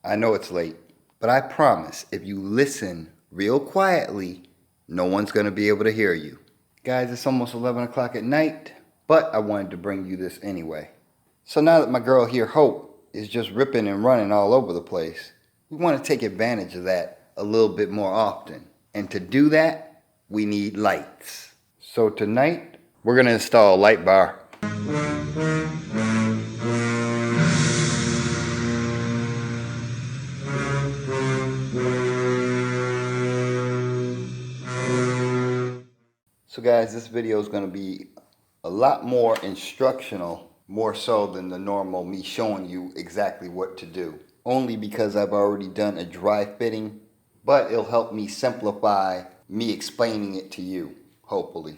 I know it's late, but I promise if you listen real quietly, no one's going to be able to hear you. Guys, it's almost 11 o'clock at night, but I wanted to bring you this anyway. So now that my girl here, Hope, is just ripping and running all over the place, we want to take advantage of that a little bit more often. And to do that, we need lights. So tonight, we're going to install a light bar. So guys, this video is going to be a lot more instructional, more so than the normal me showing you exactly what to do. Only because I've already done a dry fitting, but it'll help me simplify me explaining it to you, hopefully.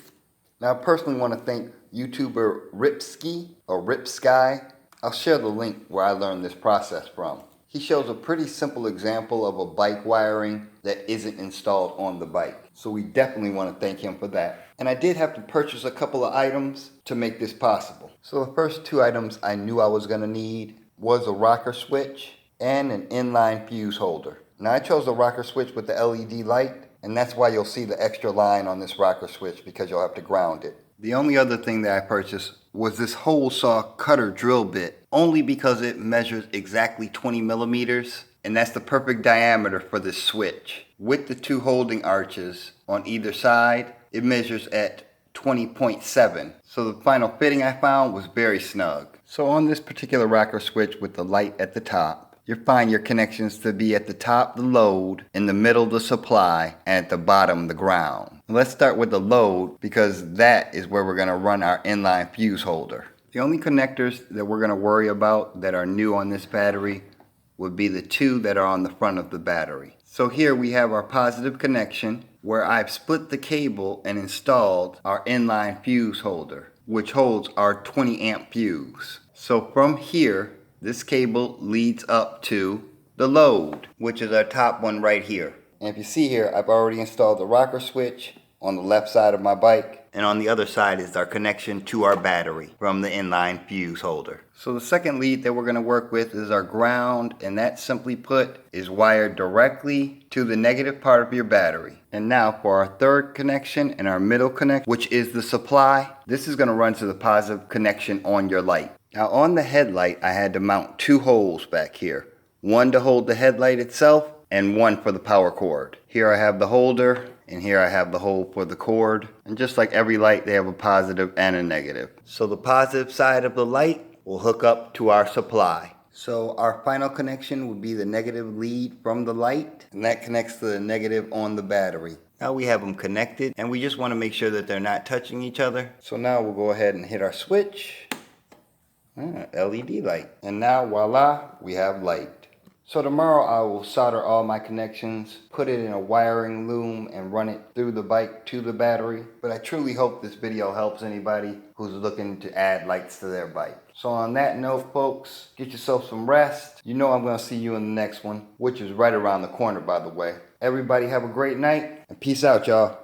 Now I personally want to thank YouTuber Ripski or Ripsky. I'll share the link where I learned this process from. He shows a pretty simple example of a bike wiring that isn't installed on the bike. So we definitely want to thank him for that. And I did have to purchase a couple of items to make this possible. So the first two items I knew I was going to need was a rocker switch and an inline fuse holder. Now I chose the rocker switch with the LED light, and that's why you'll see the extra line on this rocker switch, because you'll have to ground it. The only other thing that I purchased was this hole saw cutter drill bit, only because it measures exactly 20 millimeters, and that's the perfect diameter for this switch. With the two holding arches on either side, it measures at 20.7. So the final fitting I found was very snug. So on this particular rocker switch with the light at the top, you'll find your connections to be at the top the load, in the middle the supply, and at the bottom the ground. Let's start with the load, because that is where we're going to run our inline fuse holder. The only connectors that we're going to worry about that are new on this battery would be the two that are on the front of the battery. So here we have our positive connection, where I've split the cable and installed our inline fuse holder, which holds our 20 amp fuse. So from here, this cable leads up to the load, which is our top one right here. And if you see here, I've already installed the rocker switch on the left side of my bike, and on the other side is our connection to our battery from the inline fuse holder. So the second lead that we're going to work with is our ground, and that, simply put, is wired directly to the negative part of your battery. And now for our third connection and our middle connection, which is the supply, this is going to run to the positive connection on your light. Now on the headlight, I had to mount two holes back here. One to hold the headlight itself, and one for the power cord. Here I have the holder, and here I have the hole for the cord. And just like every light, they have a positive and a negative. So the positive side of the light will hook up to our supply. So our final connection would be the negative lead from the light, and that connects to the negative on the battery. Now we have them connected, and we just want to make sure that they're not touching each other. So now we'll go ahead and hit our switch. LED light. And now voila, we have light. So tomorrow I will solder all my connections, put it in a wiring loom, and run it through the bike to the battery. But I truly hope this video helps anybody who's looking to add lights to their bike. So on that note, folks, get yourself some rest. You know I'm going to see you in the next one, which is right around the corner, by the way. Everybody have a great night, and peace out, y'all.